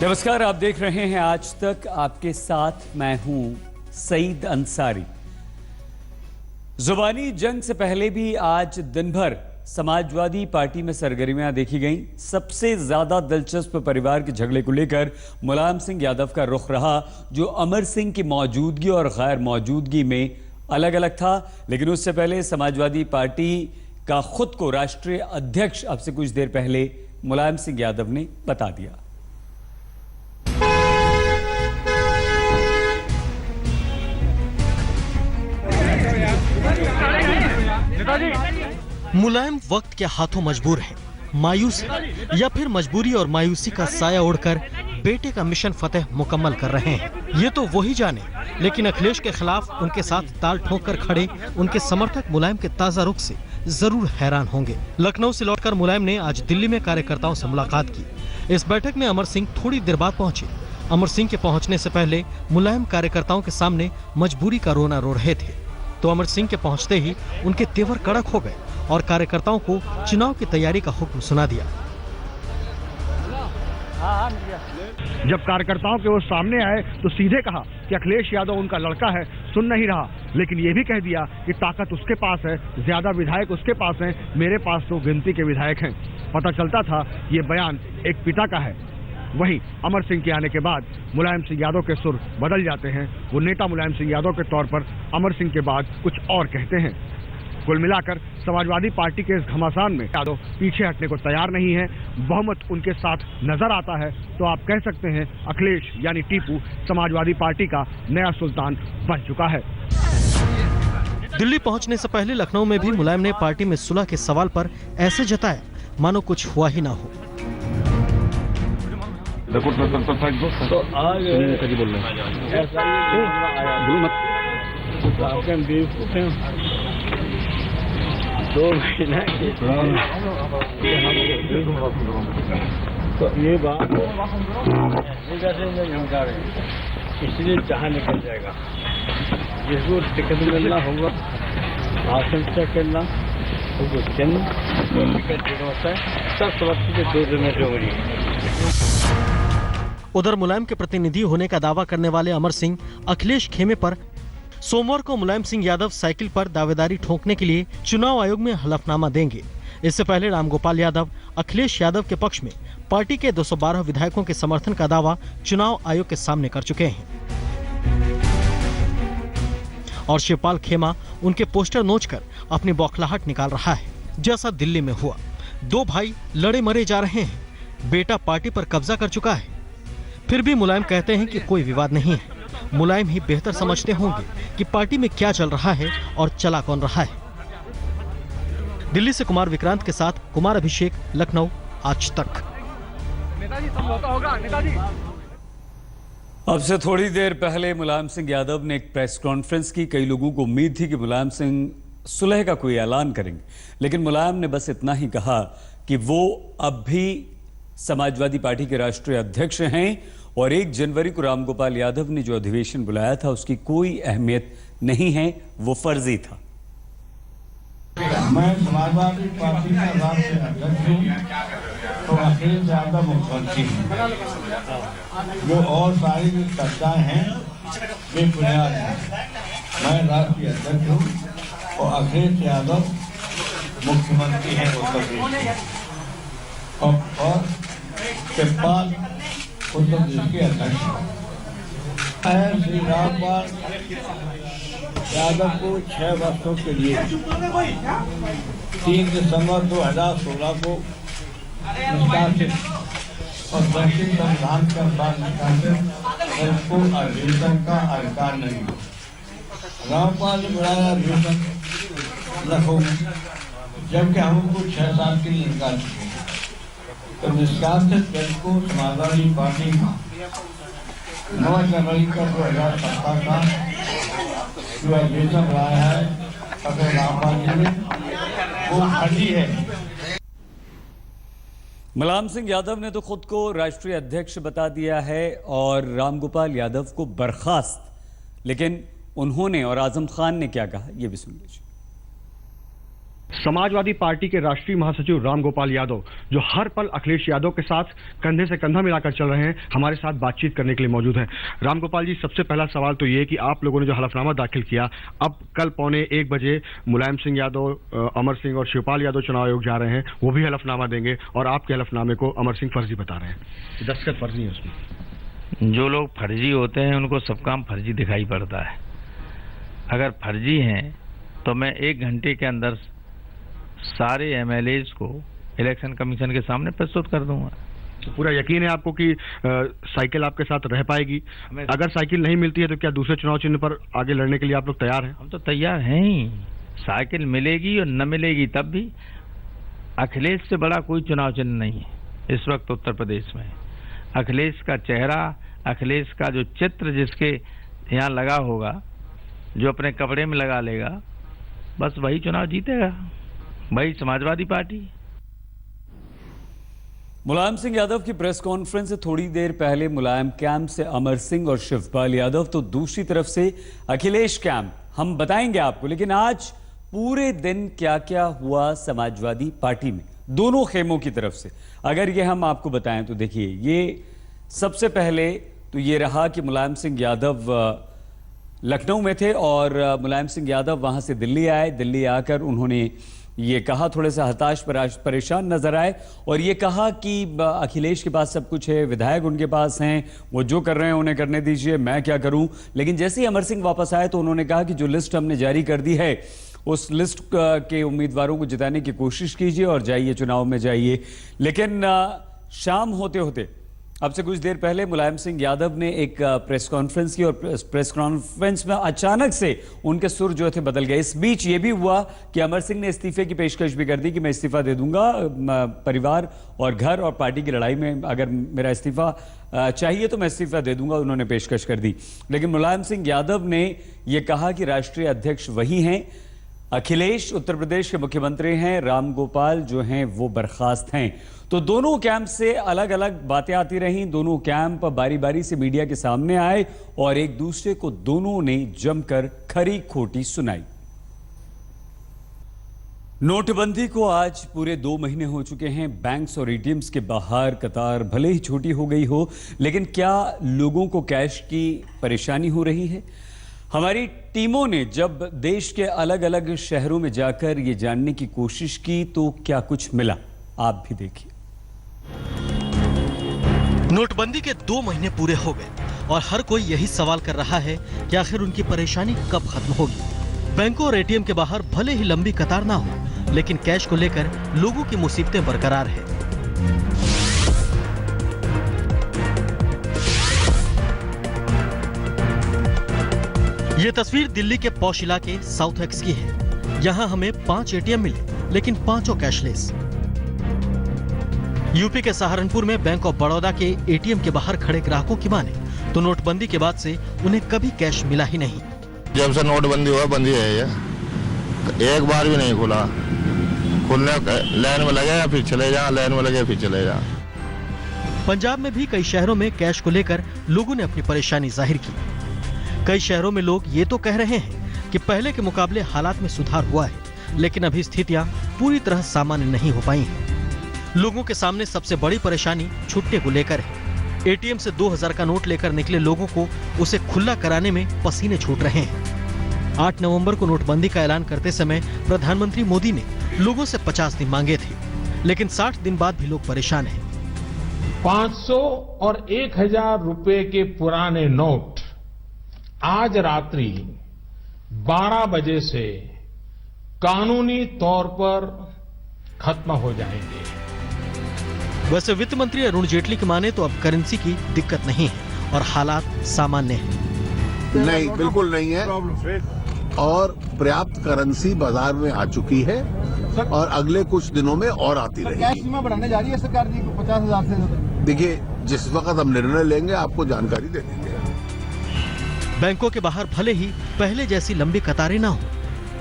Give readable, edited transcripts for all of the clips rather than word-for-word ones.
नमस्कार, आप देख रहे हैं आज तक, आपके साथ मैं हूं सईद अंसारी। जुबानी जंग से पहले भी आज दिन भर समाजवादी पार्टी में सरगर्मियां देखी गईं। सबसे ज्यादा दिलचस्प परिवार के झगड़े को लेकर मुलायम सिंह यादव का रुख रहा, जो अमर सिंह की मौजूदगी और गैर मौजूदगी में अलग अलग था। लेकिन उससे पहले समाजवादी पार्टी का खुद को राष्ट्रीय अध्यक्ष अब से कुछ देर पहले मुलायम सिंह यादव ने बता दिया। मुलायम वक्त के हाथों मजबूर हैं, मायूस हैं, या फिर मजबूरी और मायूसी का साया ओढ़कर बेटे का मिशन फतेह मुकम्मल कर रहे हैं, ये तो वही जाने। लेकिन अखिलेश के खिलाफ उनके साथ ताल ठोक कर खड़े उनके समर्थक मुलायम के ताजा रुख से जरूर हैरान होंगे। लखनऊ से लौटकर मुलायम ने आज दिल्ली में कार्यकर्ताओं से मुलाकात की। इस बैठक में अमर सिंह थोड़ी देर बाद पहुंचे। अमर सिंह के पहुंचने से पहले मुलायम कार्यकर्ताओं के सामने मजबूरी का रोना रो रहे थे, तो अमर सिंह के पहुंचते ही उनके तेवर कड़क हो गए और कार्यकर्ताओं को चुनाव की तैयारी का हुक्म सुना दिया। जब कार्यकर्ताओं के वो सामने आए तो सीधे कहा कि अखिलेश यादव उनका लड़का है, सुन नहीं रहा, लेकिन ये भी कह दिया कि ताकत उसके पास है, ज्यादा विधायक उसके पास हैं, मेरे पास तो गिनती के विधायक हैं। पता चलता था ये बयान एक पिता का है। वहीं अमर सिंह के आने के बाद मुलायम सिंह यादव के सुर बदल जाते हैं। वो नेता मुलायम सिंह यादव के तौर पर अमर सिंह के बाद कुछ और कहते हैं। कुल मिलाकर समाजवादी पार्टी के इस घमासान में यादव पीछे हटने को तैयार नहीं है। बहुमत उनके साथ नजर आता है तो आप कह सकते हैं अखिलेश यानी टीपू समाजवादी पार्टी का नया सुल्तान बन चुका है। दिल्ली पहुंचने से पहले लखनऊ में भी मुलायम ने पार्टी में सुलह के सवाल पर ऐसे जताया मानो कुछ हुआ ही ना हो। तो आज बोल रहे दो महीना तो ये बात इसलिए जहाँ निकल जाएगा, जिसको टिकट मिलना होगा, भाषण चेक करना होगा, टिकट होता है, सब समझ के 2 दिन में होगी। उधर मुलायम के प्रतिनिधि होने का दावा करने वाले अमर सिंह अखिलेश खेमे पर सोमवार को मुलायम सिंह यादव साइकिल पर दावेदारी ठोकने के लिए चुनाव आयोग में हलफनामा देंगे। इससे पहले रामगोपाल यादव अखिलेश यादव के पक्ष में पार्टी के 212 विधायकों के समर्थन का दावा चुनाव आयोग के सामने कर चुके हैं और शिवपाल खेमा उनके पोस्टर नोचकर अपनी बौखलाहट निकाल रहा है। जैसा दिल्ली में हुआ, 2 भाई लड़े मरे जा रहे हैं, बेटा पार्टी पर कब्जा कर चुका है, फिर भी मुलायम कहते हैं कि कोई विवाद नहीं है। मुलायम ही बेहतर समझते होंगे कि पार्टी में क्या चल रहा है और चला कौन रहा है। दिल्ली से कुमार विक्रांत के साथ कुमार अभिषेक, लखनऊ, आज तक। नेताजी समझौता होगा, नेताजी। अब से थोड़ी देर पहले मुलायम सिंह यादव ने एक प्रेस कॉन्फ्रेंस की। कई लोगों को उम्मीद थी कि मुलायम सिंह सुलह का कोई ऐलान करेंगे, लेकिन मुलायम ने बस इतना ही कहा कि वो अब भी समाजवादी पार्टी के राष्ट्रीय अध्यक्ष हैं और 1 जनवरी को रामगोपाल यादव ने जो अधिवेशन बुलाया था उसकी कोई अहमियत नहीं है, वो फर्जी था। मैं समाजवादी पार्टी का राष्ट्रीय अध्यक्ष हूँ तो अखिलेश यादव मुख्यमंत्री हैं। जो और सारी जो चर्चाएं हैं वे बुनियाद हैं। मैं राष्ट्रीय अध्यक्ष हूँ और अखिलेश यादव मुख्यमंत्री हैं उत्तर प्रदेश के और शिवपाल उत्तर प्रदेश के अध्यक्ष हैं। श्री रामपाल यादव को 6 वर्षों के लिए 3 दिसंबर 2016 को निष्कासित और दक्षिण संविधान के अनुसार निष्कासित उसको अधिवेशन का अधिकार नहीं। रामपाल ने बुलाया अधिवेशन लखनऊ, जबकि हम उनको 6 साल के लिए निकाल चुके हैं। तो निष्कासित जज को समाजवादी पार्टी का 9 जनवरी का 2017 का जो अधिवेशन बुलाया है अगर रामपाल जी ने वो फर्जी है। मुलायम सिंह यादव ने तो खुद को राष्ट्रीय अध्यक्ष बता दिया है और रामगोपाल यादव को बर्खास्त। लेकिन उन्होंने और आजम खान ने क्या कहा, यह भी सुन लीजिए। समाजवादी पार्टी के राष्ट्रीय महासचिव रामगोपाल यादव, जो हर पल अखिलेश यादव के साथ कंधे से कंधा मिलाकर चल रहे हैं, हमारे साथ बातचीत करने के लिए मौजूद हैं। रामगोपाल जी, सबसे पहला सवाल तो ये कि आप लोगों ने जो हलफनामा दाखिल किया, अब कल 1:15 मुलायम सिंह यादव, अमर सिंह और शिवपाल यादव चुनाव आयोग जा रहे हैं, वो भी हलफनामा देंगे और आपके हलफनामे को अमर सिंह फर्जी बता रहे हैं। दस्तखत फर्जी है उसमें। जो लोग फर्जी होते हैं उनको सब काम फर्जी दिखाई पड़ता है। अगर फर्जी हैं तो मैं 1 घंटे के अंदर सारे एमएलएज को इलेक्शन कमीशन के सामने प्रस्तुत कर दूंगा। तो पूरा यकीन है आपको कि साइकिल आपके साथ रह पाएगी? अगर साइकिल नहीं मिलती है तो क्या दूसरे चुनाव चिन्ह पर आगे लड़ने के लिए आप लोग तैयार हैं? हम तो तैयार हैं ही। साइकिल मिलेगी और न मिलेगी तब भी। अखिलेश से बड़ा कोई चुनाव चिन्ह नहीं है इस वक्त उत्तर प्रदेश में। अखिलेश का चेहरा, अखिलेश का जो चित्र जिसके यहाँ लगा होगा, जो अपने कपड़े में लगा लेगा, बस वही चुनाव जीतेगा, वही समाजवादी पार्टी। मुलायम सिंह यादव की प्रेस कॉन्फ्रेंस से थोड़ी देर पहले मुलायम कैंप से अमर सिंह और शिवपाल यादव, तो दूसरी तरफ से अखिलेश कैंप। हम बताएंगे आपको, लेकिन आज पूरे दिन क्या क्या हुआ समाजवादी पार्टी में, दोनों खेमों की तरफ से अगर ये हम आपको बताएं तो देखिए, ये सबसे पहले तो ये रहा कि मुलायम सिंह यादव लखनऊ में थे और मुलायम सिंह यादव वहां से दिल्ली आए। दिल्ली आकर उन्होंने ये कहा, थोड़े से हताश परेशान नजर आए और ये कहा कि अखिलेश के पास सब कुछ है, विधायक उनके पास हैं, वो जो कर रहे हैं उन्हें करने दीजिए, मैं क्या करूं। लेकिन जैसे ही अमर सिंह वापस आए तो उन्होंने कहा कि जो लिस्ट हमने जारी कर दी है उस लिस्ट के उम्मीदवारों को जिताने की कोशिश कीजिए और जाइए, चुनाव में जाइए। लेकिन शाम होते होते, अब से कुछ देर पहले मुलायम सिंह यादव ने एक प्रेस कॉन्फ्रेंस की और प्रेस कॉन्फ्रेंस में अचानक से उनके सुर जो थे बदल गए। इस बीच ये भी हुआ कि अमर सिंह ने इस्तीफे की पेशकश भी कर दी कि मैं इस्तीफा दे दूंगा, परिवार और घर और पार्टी की लड़ाई में अगर मेरा इस्तीफा चाहिए तो मैं इस्तीफा दे दूंगा, उन्होंने पेशकश कर दी। लेकिन मुलायम सिंह यादव ने यह कहा कि राष्ट्रीय अध्यक्ष वही हैं, अखिलेश उत्तर प्रदेश के मुख्यमंत्री हैं, रामगोपाल जो हैं वो बर्खास्त हैं। तो दोनों कैंप से अलग अलग बातें आती रहीं, दोनों कैंप बारी बारी से मीडिया के सामने आए और एक दूसरे को दोनों ने जमकर खरी खोटी सुनाई। नोटबंदी को आज पूरे 2 महीने हो चुके हैं। बैंक्स और एटीएम्स के बाहर कतार भले ही छोटी हो गई हो, लेकिन क्या लोगों को कैश की परेशानी हो रही है? हमारी टीमों ने जब देश के अलग अलग शहरों में जाकर ये जानने की कोशिश की तो क्या कुछ मिला, आप भी देखिए। नोटबंदी के 2 महीने पूरे हो गए और हर कोई यही सवाल कर रहा है कि आखिर उनकी परेशानी कब खत्म होगी। बैंकों और एटीएम के बाहर भले ही लंबी कतार ना हो, लेकिन कैश को लेकर लोगों की मुसीबतें बरकरार है। ये तस्वीर दिल्ली के पॉश इलाके साउथ एक्स की है। यहाँ हमें 5 एटीएम मिले, लेकिन पांचों कैशलेस। यूपी के सहारनपुर में बैंक ऑफ बड़ौदा के एटीएम के बाहर खड़े ग्राहकों की माने तो नोटबंदी के बाद से उन्हें कभी कैश मिला ही नहीं। जब से नोटबंदी हुआ बंदी है ये, एक बार भी नहीं खुला। खुलने लाइन में लगे फिर चले जा, लाइन में लगे फिर चले जा। पंजाब में भी कई शहरों में कैश को लेकर लोगों ने अपनी परेशानी जाहिर की। कई शहरों में लोग ये तो कह रहे हैं कि पहले के मुकाबले हालात में सुधार हुआ है, लेकिन अभी स्थितियां पूरी तरह सामान्य नहीं हो पाई हैं। लोगों के सामने सबसे बड़ी परेशानी छुट्टे को लेकर है। एटीएम से 2000 का नोट लेकर निकले लोगों को उसे खुला कराने में पसीने छूट रहे हैं। 8 नवंबर को नोटबंदी का ऐलान करते समय प्रधानमंत्री मोदी ने लोगों से 50 दिन मांगे थे, लेकिन 60 दिन बाद भी लोग परेशान हैं। 500 और 1000 रुपए के पुराने नोट आज रात्रि 12 बजे से कानूनी तौर पर खत्म हो जाएंगे। वैसे वित्त मंत्री अरुण जेटली की माने तो अब करेंसी की दिक्कत नहीं है और हालात सामान्य हैं। नहीं, बिल्कुल नहीं है और पर्याप्त करेंसी बाजार में आ चुकी है और अगले कुछ दिनों में और आती रहेगी। कैश सीमा बढ़ाने जा रही है सरकार जी को 50,000 से। देखिए, जिस वक्त हम निर्णय लेंगे आपको जानकारी दे देंगे। बैंकों के बाहर भले ही पहले जैसी लंबी कतारें ना हो,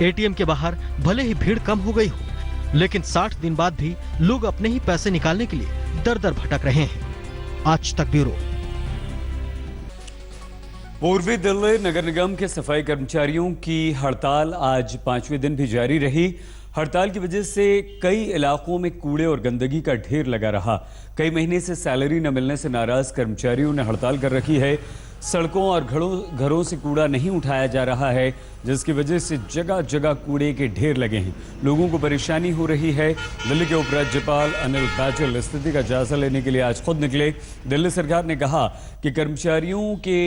एटीएम के बाहर भले ही भीड़ कम हो गई हो, लेकिन 60 दिन बाद भी लोग अपने ही पैसे निकालने के लिए दर-दर भटक रहे हैं। आज तक ब्यूरो। पूर्वी दिल्ली नगर निगम के सफाई कर्मचारियों की हड़ताल आज 5वें दिन भी जारी रही। हड़ताल की वजह से कई इलाकों में कूड़े और गंदगी का ढेर लगा रहा। कई महीने से सैलरी न मिलने से नाराज कर्मचारियों ने हड़ताल कर रखी है। सड़कों और घरों से कूड़ा नहीं उठाया जा रहा है, जिसकी वजह से जगह जगह कूड़े के ढेर लगे हैं। लोगों को परेशानी हो रही है। दिल्ली के उपराज्यपाल अनिल बैजल स्थिति का जायजा लेने के लिए आज खुद निकले। दिल्ली सरकार ने कहा कि कर्मचारियों के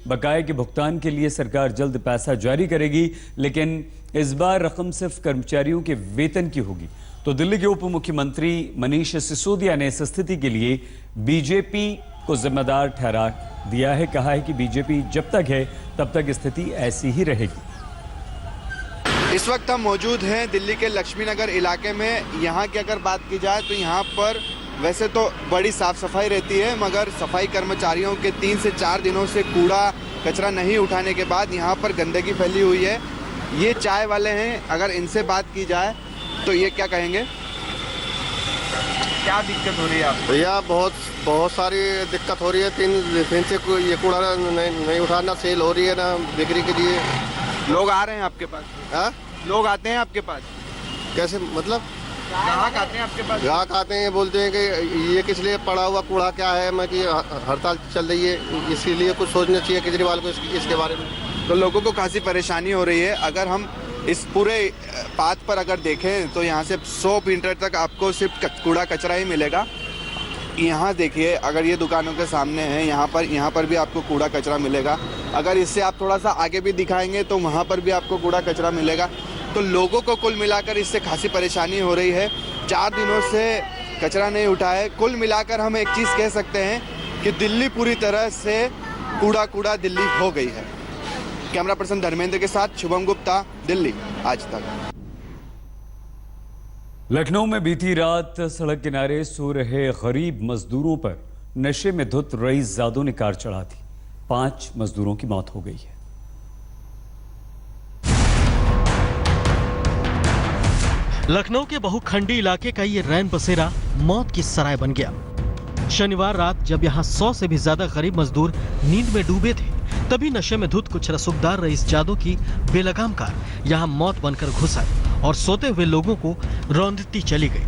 बकाये के भुगतान के लिए सरकार जल्द पैसा जारी करेगी, लेकिन इस बार रकम सिर्फ कर्मचारियों के वेतन की होगी। तो दिल्ली के उप मुख्यमंत्री मनीष सिसोदिया ने इस स्थिति के लिए बीजेपी को जिम्मेदार ठहरा दिया है। कहा है कि बीजेपी जब तक है तब तक स्थिति ऐसी ही रहेगी। इस वक्त हम मौजूद हैं दिल्ली के लक्ष्मी नगर इलाके में। यहाँ की अगर बात की जाए तो यहाँ पर वैसे तो बड़ी साफ सफाई रहती है, मगर सफाई कर्मचारियों के 3 से 4 दिनों से कूड़ा कचरा नहीं उठाने के बाद यहाँ पर गंदगी फैली हुई है। ये चाय वाले हैं, अगर इनसे बात की जाए तो ये क्या कहेंगे? क्या दिक्कत हो रही है आपको? भैया बहुत सारी दिक्कत हो रही है। 3 दिन से ये कूड़ा नहीं उठाना, सेल हो रही है ना बिक्री के लिए। लोग आ रहे हैं आपके पास? हाँ, लोग आते हैं आपके पास? कैसे मतलब? ग्राहक आते हैं आपके पास? ग्राहक आते हैं, बोलते हैं कि ये किस लिए पड़ा हुआ कूड़ा क्या है, मैं कि हड़ताल चल रही है, इसीलिए कुछ सोचना चाहिए केजरीवाल को इसके बारे में। तो लोगों को खासी परेशानी हो रही है। अगर हम इस पूरे पाथ पर अगर देखें तो यहाँ से 100 मीटर तक आपको सिर्फ कूड़ा कचरा ही मिलेगा। यहाँ देखिए, अगर ये दुकानों के सामने है, यहाँ पर भी आपको कूड़ा कचरा मिलेगा। अगर इससे आप थोड़ा सा आगे भी दिखाएंगे तो वहाँ पर भी आपको कूड़ा कचरा मिलेगा। तो लोगों को कुल मिलाकर इससे खासी परेशानी हो रही है। 4 दिनों से कचरा नहीं उठा है। कुल मिलाकर हम एक चीज़ कह सकते हैं कि दिल्ली पूरी तरह से कूड़ा दिल्ली हो गई है। कैमरा पर्सन धर्मेंद्र के साथ शुभम गुप्ता, दिल्ली आज तक। लखनऊ में बीती रात सड़क किनारे सो रहे गरीब मजदूरों पर नशे में धुत रईसजादों ने कार चढ़ा दी। 5 मजदूरों की मौत हो गई है। लखनऊ के बहुखंडी इलाके का ये रैन बसेरा मौत की सराय बन गया। शनिवार रात जब यहां 100 से भी ज्यादा गरीब मजदूर नींद में डूबे थे, तभी नशे में धुत कुछ रसूखदार रईसजादों की बेलगाम कार यहां मौत बनकर घुस आई और सोते हुए लोगों को रौंदती चली गई।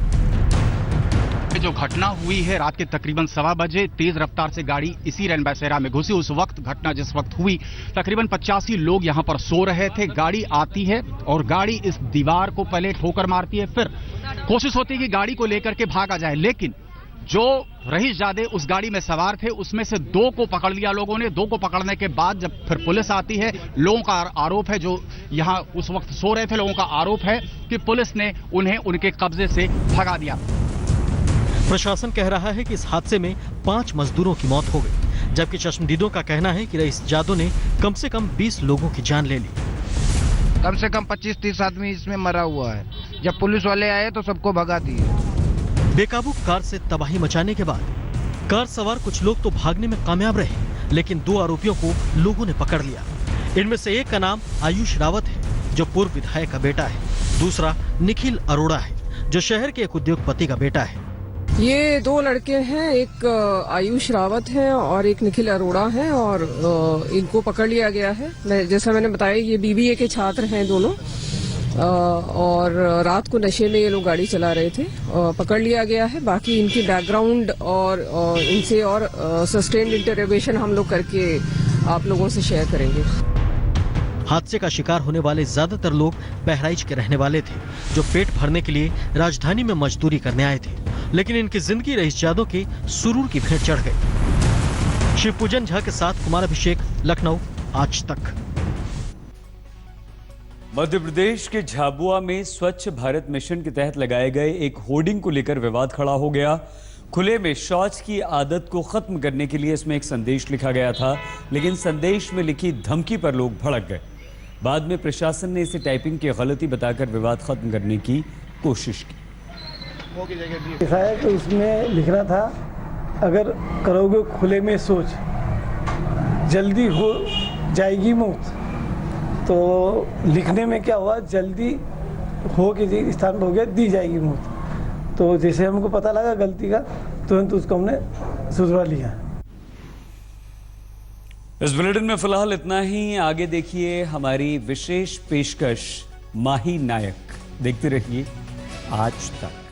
जो घटना हुई है रात के तकरीबन 1:15 बजे, तेज रफ्तार से गाड़ी इसी रैन बसेरा में घुसी। उस वक्त घटना जिस वक्त हुई, तकरीबन 85 लोग यहां पर सो रहे थे। गाड़ी आती है और गाड़ी इस दीवार को पहले ठोकर मारती है, फिर कोशिश होती है कि गाड़ी को लेकर के भागा जाए, लेकिन जो रईसजादे उस गाड़ी में सवार थे उसमें से 2 को पकड़ लिया लोगों ने। 2 को पकड़ने के बाद जब फिर पुलिस आती है, लोगों का आरोप है, जो यहां उस वक्त सो रहे थे लोगों का आरोप है कि पुलिस ने उन्हें उनके कब्जे से भगा दिया। प्रशासन कह रहा है कि इस हादसे में 5 मजदूरों की मौत हो गई, जबकि चश्मदीदों का कहना है कि रईसजादों ने कम से कम 20 लोगों की जान ले ली। कम से कम 25-30 आदमी इसमें मरा हुआ है। जब पुलिस वाले आए तो सबको भगा दिए। बेकाबू कार से तबाही मचाने के बाद कार सवार कुछ लोग तो भागने में कामयाब रहे, लेकिन 2 आरोपियों को लोगों ने पकड़ लिया। इनमें से एक का नाम आयुष रावत है, जो पूर्व विधायक का बेटा है। दूसरा निखिल अरोड़ा है, जो शहर के एक उद्योगपति का बेटा है। ये 2 लड़के हैं, एक आयुष रावत है और एक निखिल अरोड़ा है, और इनको पकड़ लिया गया है। जैसा मैंने बताया, ये बीबीए के छात्र हैं दोनों, और रात को नशे में ये लोग गाड़ी चला रहे थे। पकड़ लिया गया है। बाकी इनकी बैकग्राउंड और इनसे और सस्टेन्ड इंटरोगेशन हम लोग करके आप लोगों से शेयर करेंगे। हादसे का शिकार होने वाले ज्यादातर लोग बहराइच के रहने वाले थे, जो पेट भरने के लिए राजधानी में मजदूरी करने आए थे, लेकिन इनकी जिंदगी रईसजादों के सुरूर की भेंट चढ़ गई। शिवपूजन झा के साथ कुमार अभिषेक, लखनऊ आज तक। मध्य प्रदेश के झाबुआ में स्वच्छ भारत मिशन के तहत लगाए गए एक होर्डिंग को लेकर विवाद खड़ा हो गया। खुले में शौच की आदत को खत्म करने के लिए इसमें एक संदेश लिखा गया था, लेकिन संदेश में लिखी धमकी पर लोग भड़क गए। बाद में प्रशासन ने इसे टाइपिंग की गलती बताकर विवाद खत्म करने की कोशिश की। ऐसा है कि उसमें लिखना था, अगर करोगे खुले में सोच जल्दी हो जाएगी मौत। तो लिखने में क्या हुआ, जल्दी हो के स्थान पर हो गया दी जाएगी मौत। तो जैसे हमको पता लगा गलती का, तुरंत उसको हमने सुधरा लिया। इस बुलेटिन में फिलहाल इतना ही। आगे देखिए हमारी विशेष पेशकश माही नायक। देखते रहिए आज तक।